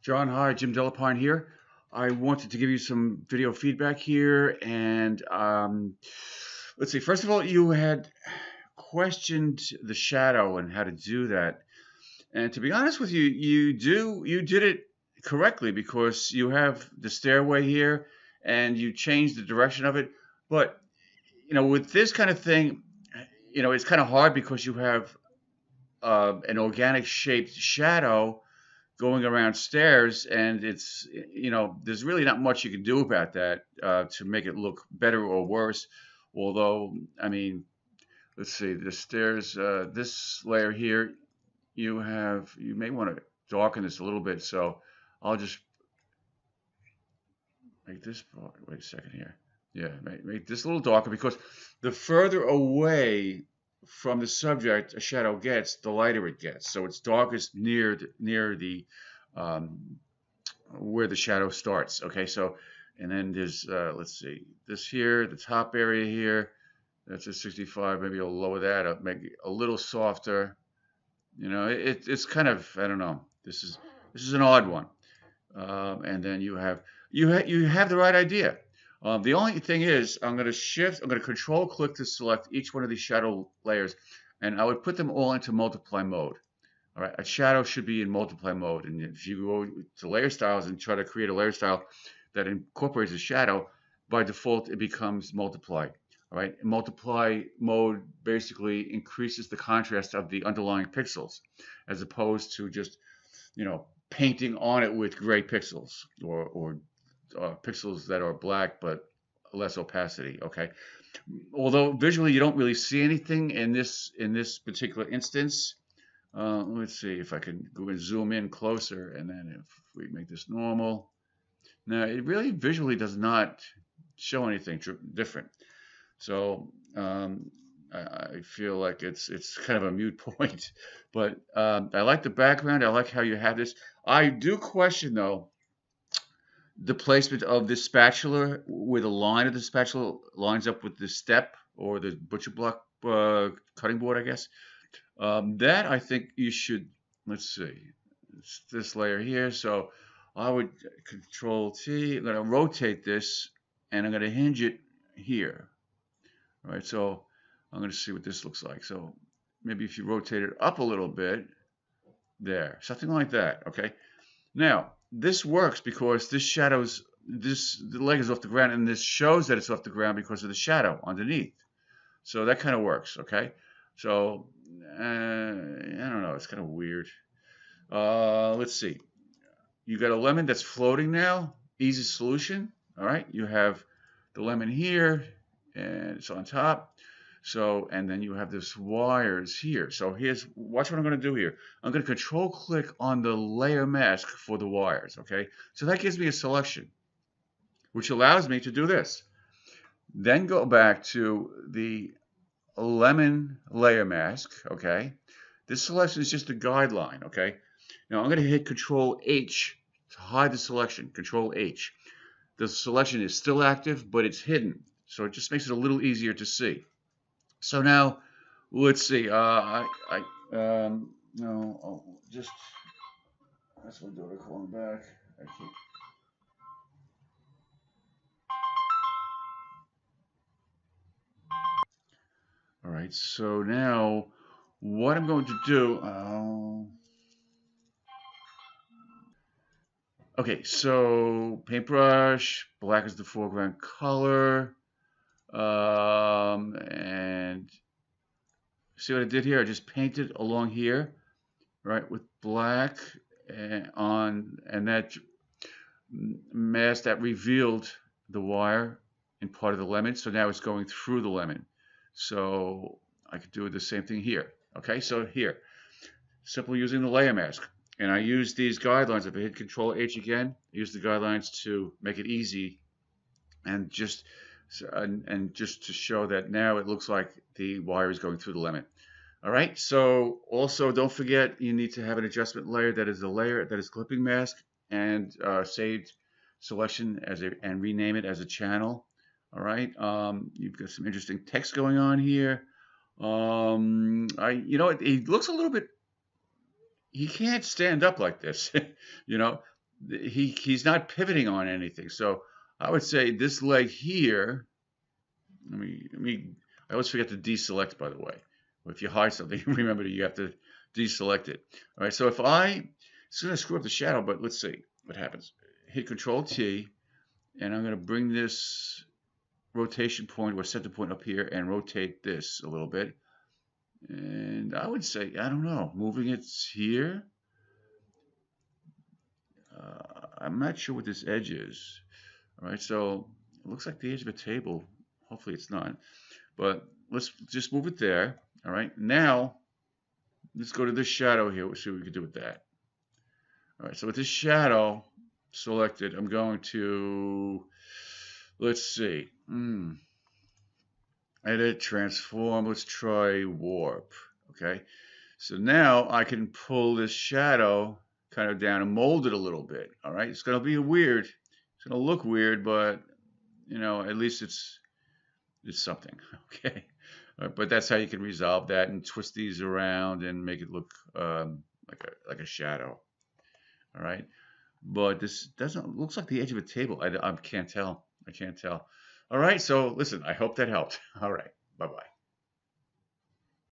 John, hi, Jim Delapine here. I wanted to give you some video feedback here, and let's see. First of all, you had questioned the shadow and how to do that, and to be honest with you, you did it correctly because you have the stairway here, and you changed the direction of it. But with this kind of thing, it's kind of hard because you have an organic shaped shadow going around stairs, and there's really not much you can do about that to make it look better or worse. Although, I mean, let's see, the stairs, this layer here, you may want to darken this a little bit. So I'll just make this part. Wait a second here. Yeah, make this a little darker because the further away from the subject a shadow gets, the lighter it gets. So it's darkest near the um, where the shadow starts. Okay, so and then there's let's see, this here, the top area here. That's a 65. Maybe I'll lower that up, make it a little softer. It's kind of, I don't know. This is an odd one. And then you have the right idea. The only thing is, I'm going to shift. I'm going to control click to select each one of these shadow layers, and I would put them all into multiply mode. All right, a shadow should be in multiply mode, and if you go to layer styles and try to create a layer style that incorporates a shadow, by default it becomes multiply. All right, multiply mode basically increases the contrast of the underlying pixels, as opposed to just painting on it with gray pixels or pixels that are black but less opacity. Okay, although visually you don't really see anything in this particular instance. Let's see if I can go and zoom in closer, and then if we make this normal. Now it really visually does not show anything different. So I feel like it's kind of a mute point, but I like the background. I like how you have this. I do question though the placement of this spatula, where the line of the spatula lines up with the step or the butcher block cutting board, I guess. That I think you should. Let's see, it's this layer here. So I would Control T. I'm going to rotate this, and I'm going to hinge it here. All right, so I'm going to see what this looks like. So maybe if you rotate it up a little bit, there, something like that. Okay. Now this works because the leg is off the ground, and this shows that it's off the ground because of the shadow underneath. So that kind of works. Okay. So I don't know. It's kind of weird. Let's see. You got a lemon that's floating now. Easy solution. All right. You have the lemon here, and it's on top. So, and then you have this wires here. So watch what I'm going to do here. I'm going to control click on the layer mask for the wires. Okay. So that gives me a selection, which allows me to do this. Then go back to the lemon layer mask. Okay. This selection is just a guideline. Okay. Now I'm going to hit Control H to hide the selection. Control H. The selection is still active, but it's hidden. So it just makes it a little easier to see. So now, let's see. No, just that's my daughter calling back. All right. So now, what I'm going to do. Okay. So paintbrush, black is the foreground color, and see what I did here? I just painted along here, right, with black and that mask that revealed the wire in part of the lemon. So now it's going through the lemon. So I could do the same thing here. Okay, so here, simply using the layer mask. And I use these guidelines. If I hit Control H again, I use the guidelines to make it easy and just to show that now it looks like the wire is going through the lemon. All right, so also don't forget you need to have an adjustment layer that is a layer that is clipping mask and saved selection and rename it as a channel. All right, you've got some interesting text going on here. It looks a little bit. He can't stand up like this, you know. he's not pivoting on anything. So I would say this leg here. I always forget to deselect, by the way. If you hide something, remember that you have to deselect it. All right, so if it's going to screw up the shadow, but let's see what happens. Hit Control T, and I'm going to bring this rotation point or center point up here and rotate this a little bit. And I would say, I don't know, moving it here. I'm not sure what this edge is. All right, so it looks like the edge of a table. Hopefully it's not. But let's just move it there. All right, now let's go to this shadow here. We'll see what we can do with that. All right, so with this shadow selected, I'm going to, let's see, edit, transform, let's try warp. Okay, so now I can pull this shadow kind of down and mold it a little bit. All right, it's going to be weird. It's going to look weird, but you know, at least it's something. Okay, but that's how you can resolve that and twist these around and make it look like a shadow. All right, but this doesn't looks like the edge of a table. I can't tell. I can't tell. All right, so listen, I hope that helped. All right, bye bye.